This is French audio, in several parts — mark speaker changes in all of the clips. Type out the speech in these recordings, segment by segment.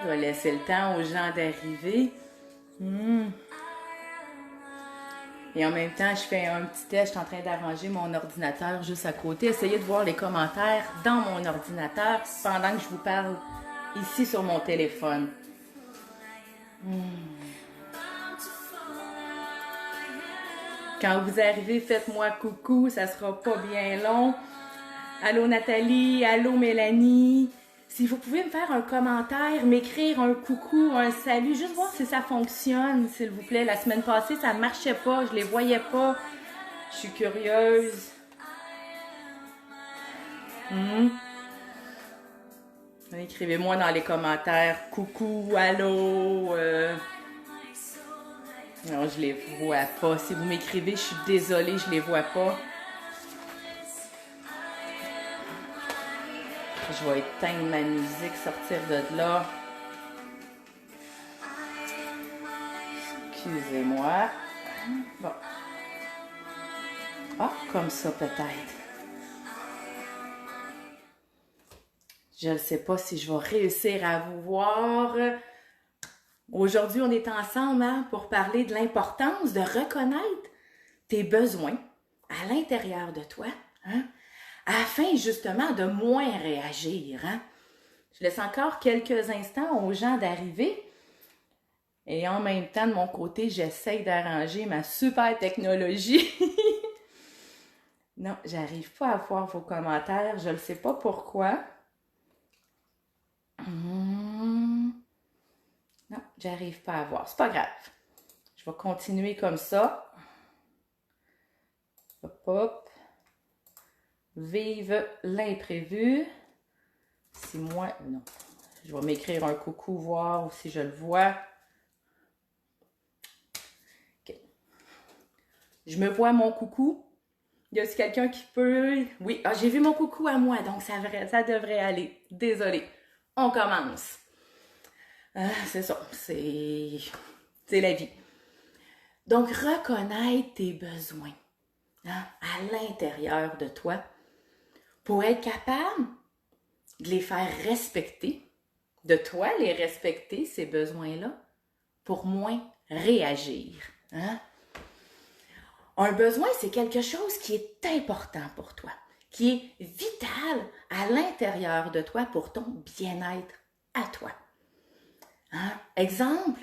Speaker 1: Je vais laisser le temps aux gens d'arriver. Et en même temps, je fais un petit test. Je suis en train d'arranger mon ordinateur juste à côté. Essayez de voir les commentaires dans mon ordinateur pendant que je vous parle ici sur mon téléphone. Quand vous arrivez, faites-moi coucou. Ça sera pas bien long. Allô Nathalie, allô Mélanie. Si vous pouvez me faire un commentaire, m'écrire un coucou, un salut, juste voir si ça fonctionne, s'il vous plaît. La semaine passée, ça ne marchait pas, je les voyais pas. Je suis curieuse. Écrivez-moi dans les commentaires, coucou, allô. Non, je les vois pas. Si vous m'écrivez, je suis désolée, je les vois pas. Je vais éteindre ma musique, sortir de là. Excusez-moi. Bon. Ah, comme ça peut-être. Je ne sais pas si je vais réussir à vous voir. Aujourd'hui, on est ensemble pour parler de l'importance de reconnaître tes besoins à l'intérieur de toi, afin justement de moins réagir. Je laisse encore quelques instants aux gens d'arriver et en même temps, de mon côté, j'essaye d'arranger ma super technologie. Non, j'arrive pas à voir vos commentaires, je ne sais pas pourquoi. Non, j'arrive pas à voir. C'est pas grave. Je vais continuer comme ça. Hop, hop. Vive l'imprévu. Si moi... Non. Je vais m'écrire un coucou, voir si je le vois. OK. Je me vois mon coucou. Y a-t-il quelqu'un qui peut... Oui, j'ai vu mon coucou à moi, donc ça devrait aller. Désolée. On commence. C'est ça, c'est la vie. Donc, reconnaître tes besoins à l'intérieur de toi pour être capable de les faire respecter, de toi les respecter, ces besoins-là, pour moins réagir. Un besoin, c'est quelque chose qui est important pour toi, qui est vital à l'intérieur de toi pour ton bien-être à toi. Exemple,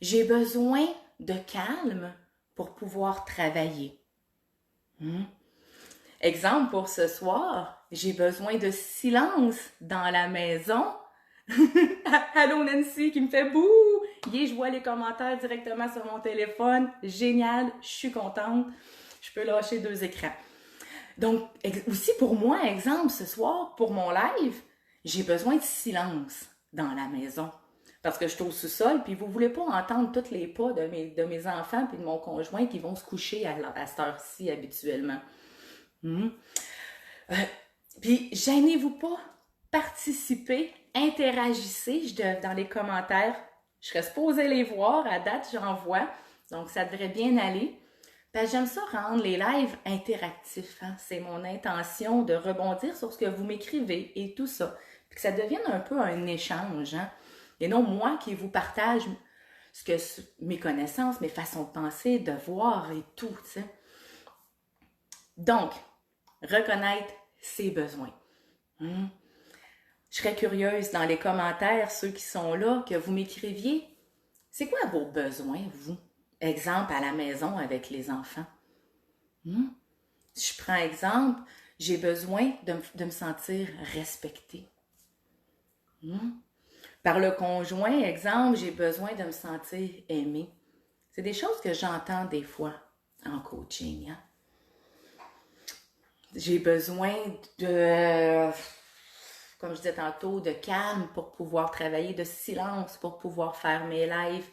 Speaker 1: j'ai besoin de calme pour pouvoir travailler. Exemple pour ce soir, j'ai besoin de silence dans la maison. Allô Nancy qui me fait bouh! Je vois les commentaires directement sur mon téléphone. Génial, je suis contente. Je peux lâcher 2 écrans. Donc, aussi pour moi, exemple, ce soir, pour mon live, j'ai besoin de silence dans la maison. Parce que je suis au sous-sol, puis vous ne voulez pas entendre tous les pas de mes enfants puis de mon conjoint qui vont se coucher à cette heure-ci habituellement. Puis, gênez-vous pas, participez, interagissez dans les commentaires. Je serais supposée les voir, à date, j'en vois, donc ça devrait bien aller. Parce que j'aime ça rendre les lives interactifs. C'est mon intention de rebondir sur ce que vous m'écrivez et tout ça. Puis que ça devienne un peu un échange. Et non moi qui vous partage mes connaissances, mes façons de penser, de voir et tout. T'sais. Donc, reconnaître ses besoins. Je serais curieuse dans les commentaires, ceux qui sont là, que vous m'écriviez. C'est quoi vos besoins, vous? Exemple à la maison avec les enfants. Si je prends exemple, j'ai besoin de me sentir respectée. Par le conjoint, exemple, j'ai besoin de me sentir aimée. C'est des choses que j'entends des fois en coaching. J'ai besoin de, comme je disais tantôt, de calme pour pouvoir travailler, de silence pour pouvoir faire mes lives.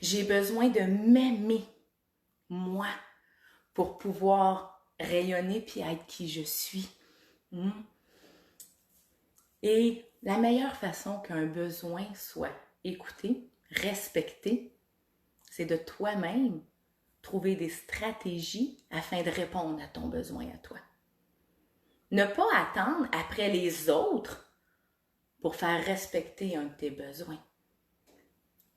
Speaker 1: J'ai besoin de m'aimer, moi, pour pouvoir rayonner puis être qui je suis. Et la meilleure façon qu'un besoin soit écouté, respecté, c'est de toi-même trouver des stratégies afin de répondre à ton besoin à toi. Ne pas attendre après les autres pour faire respecter un de tes besoins.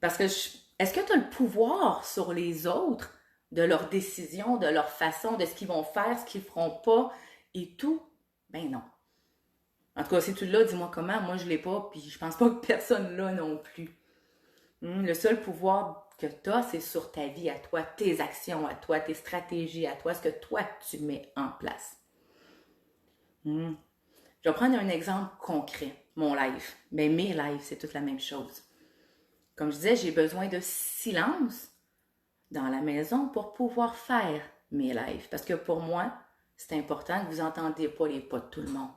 Speaker 1: Parce que est-ce que tu as le pouvoir sur les autres, de leurs décisions, de leur façon, de ce qu'ils vont faire, ce qu'ils ne feront pas et tout? Ben non. En tout cas, si tu l'as, dis-moi comment. Moi, je ne l'ai pas, puis je pense pas que personne l'a non plus. Le seul pouvoir que tu as, c'est sur ta vie à toi, tes actions à toi, tes stratégies à toi, ce que toi, tu mets en place. Je vais prendre un exemple concret, mon live. Mais mes lives, c'est toute la même chose. Comme je disais, j'ai besoin de silence dans la maison pour pouvoir faire mes lives. Parce que pour moi, c'est important que vous n'entendiez pas les pas de tout le monde.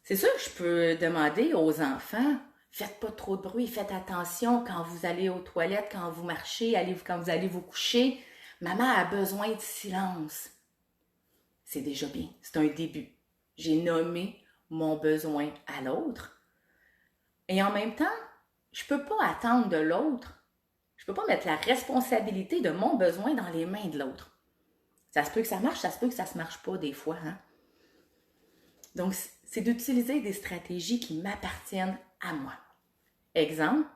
Speaker 1: C'est sûr que je peux demander aux enfants, faites pas trop de bruit, faites attention quand vous allez aux toilettes, quand vous marchez, quand vous allez vous coucher. Maman a besoin de silence. C'est déjà bien, c'est un début. J'ai nommé mon besoin à l'autre. Et en même temps, je peux pas attendre de l'autre. Je peux pas mettre la responsabilité de mon besoin dans les mains de l'autre. Ça se peut que ça marche, ça se peut que ça se marche pas des fois, hein? Donc, c'est d'utiliser des stratégies qui m'appartiennent à moi. Exemple,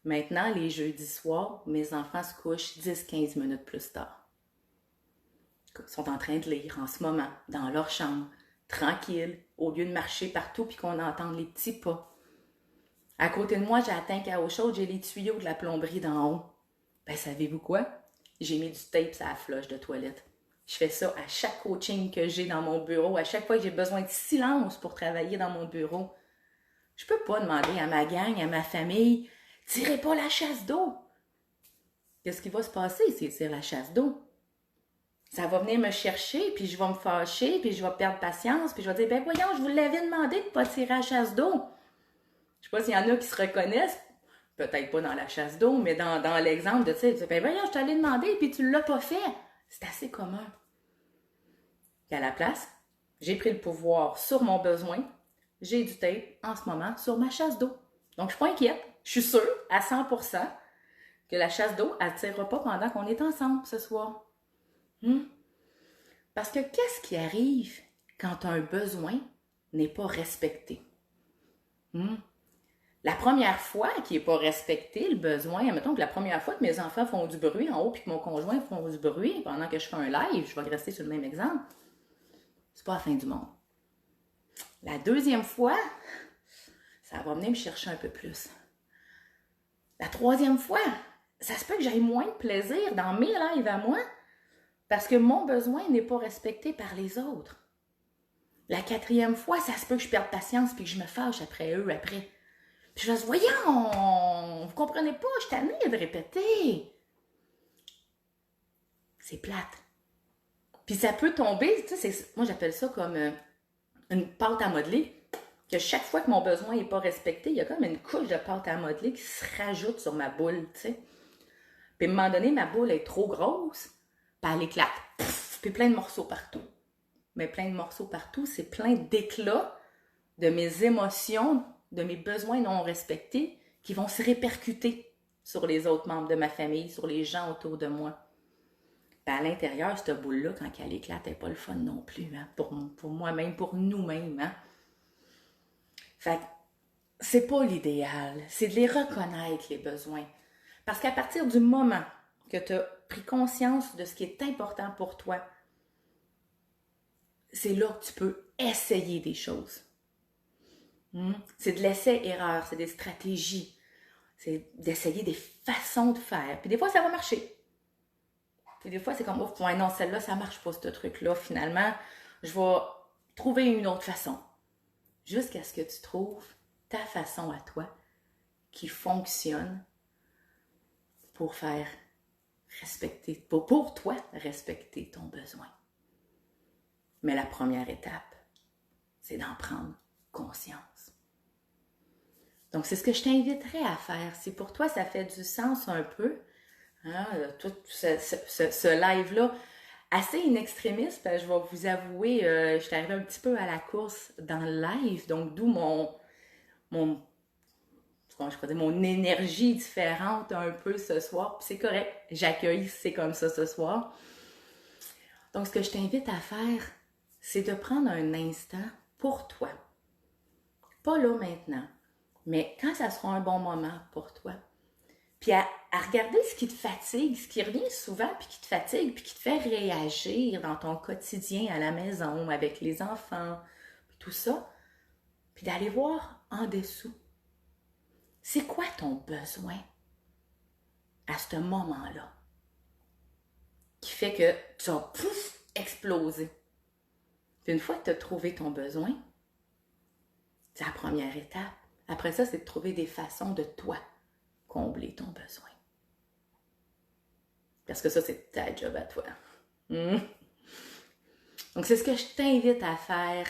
Speaker 1: maintenant, les jeudis soirs, mes enfants se couchent 10-15 minutes plus tard. Ils sont en train de lire en ce moment, dans leur chambre, tranquille, au lieu de marcher partout puis qu'on entende les petits pas. À côté de moi, j'ai la tank à eau chaude, j'ai les tuyaux de la plomberie d'en haut. Ben, savez-vous quoi? J'ai mis du tape sur la flush de toilette. Je fais ça à chaque coaching que j'ai dans mon bureau, à chaque fois que j'ai besoin de silence pour travailler dans mon bureau. Je peux pas demander à ma gang, à ma famille, tirez pas la chasse d'eau. Qu'est-ce qui va se passer si je tire la chasse d'eau? Ça va venir me chercher, puis je vais me fâcher, puis je vais perdre patience, puis je vais dire, ben voyons, je vous l'avais demandé de pas tirer la chasse d'eau. Je sais pas s'il y en a qui se reconnaissent, peut-être pas dans la chasse d'eau, mais dans l'exemple de, tu sais, ben voyons, je t'allais demander, puis tu l'as pas fait. C'est assez commun. Et à la place, j'ai pris le pouvoir sur mon besoin. J'ai du tape en ce moment sur ma chasse d'eau. Donc, je suis pas inquiète. Je suis sûre à 100% que la chasse d'eau, elle ne tirera pas pendant qu'on est ensemble ce soir. Parce que qu'est-ce qui arrive quand un besoin n'est pas respecté? La première fois qu'il n'est pas respecté, le besoin, admettons que la première fois que mes enfants font du bruit en haut puis que mon conjoint font du bruit pendant que je fais un live, je vais rester sur le même exemple, c'est pas la fin du monde. La deuxième fois, ça va venir me chercher un peu plus. La troisième fois, ça se peut que j'aille moins de plaisir dans mes lives à moi parce que mon besoin n'est pas respecté par les autres. La quatrième fois, ça se peut que je perde patience puis que je me fâche après eux après. Puis je vais se voyons, vous comprenez pas, je suis tannée de répéter. C'est plate. Puis ça peut tomber, tu sais, moi j'appelle ça comme une pâte à modeler, que chaque fois que mon besoin n'est pas respecté, il y a comme une couche de pâte à modeler qui se rajoute sur ma boule, tu sais. Puis à un moment donné, ma boule est trop grosse, puis elle éclate. Puis plein de morceaux partout. Mais plein de morceaux partout, c'est plein d'éclats de mes émotions, de mes besoins non respectés qui vont se répercuter sur les autres membres de ma famille, sur les gens autour de moi. Puis à l'intérieur, cette boule-là, quand elle éclate, elle n'est pas le fun non plus, hein, pour moi-même, pour nous-mêmes. Hein. Fait que c'est pas l'idéal, c'est de les reconnaître, les besoins. Parce qu'à partir du moment que tu as pris conscience de ce qui est important pour toi, c'est là que tu peux essayer des choses. C'est de l'essai-erreur, c'est des stratégies, c'est d'essayer des façons de faire. Puis des fois, ça va marcher. Puis des fois, c'est comme, oh, ouais, non, celle-là, ça marche pas, ce truc-là. Finalement, je vais trouver une autre façon. Jusqu'à ce que tu trouves ta façon à toi qui fonctionne pour faire respecter, pour toi, respecter ton besoin. Mais la première étape, c'est d'en prendre conscience. Donc, c'est ce que je t'inviterais à faire. Si pour toi, ça fait du sens un peu, hein, tout ce live-là, assez inextrémiste, parce que je vais vous avouer, je suis arrivée un petit peu à la course dans le live, donc d'où mon énergie différente un peu ce soir. Puis c'est correct, j'accueille, c'est comme ça ce soir. Donc, ce que je t'invite à faire, c'est de prendre un instant pour toi. Pas là maintenant, mais quand ça sera un bon moment pour toi, puis à regarder ce qui te fatigue, ce qui revient souvent, puis qui te fatigue, puis qui te fait réagir dans ton quotidien à la maison, avec les enfants, puis tout ça, puis d'aller voir en dessous. C'est quoi ton besoin à ce moment-là qui fait que tu as pouf, explosé? Puis une fois que tu as trouvé ton besoin, c'est la première étape. Après ça, c'est de trouver des façons de toi combler ton besoin. Parce que ça, c'est ta job à toi. Donc, c'est ce que je t'invite à faire.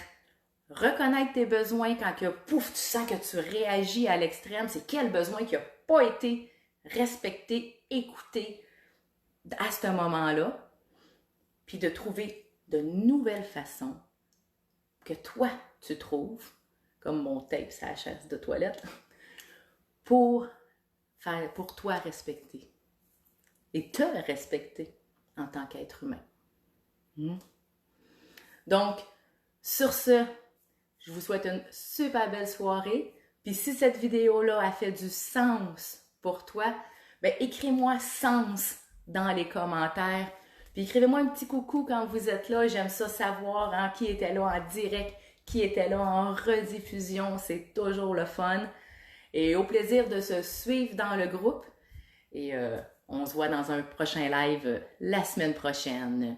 Speaker 1: Reconnaître tes besoins quand que, pouf, tu sens que tu réagis à l'extrême. C'est quel besoin qui n'a pas été respecté, écouté à ce moment-là. Puis de trouver de nouvelles façons que toi, tu trouves, comme mon tape sur la chaise de toilette, pour toi respecter et te respecter en tant qu'être humain. Donc, sur ce, je vous souhaite une super belle soirée. Puis si cette vidéo-là a fait du sens pour toi, ben écris-moi sens dans les commentaires. Puis écrivez-moi un petit coucou quand vous êtes là. J'aime ça savoir qui était là en direct, qui était là en rediffusion. C'est toujours le fun. Et au plaisir de se suivre dans le groupe. Et on se voit dans un prochain live la semaine prochaine.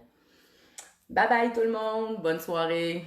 Speaker 1: Bye bye tout le monde. Bonne soirée.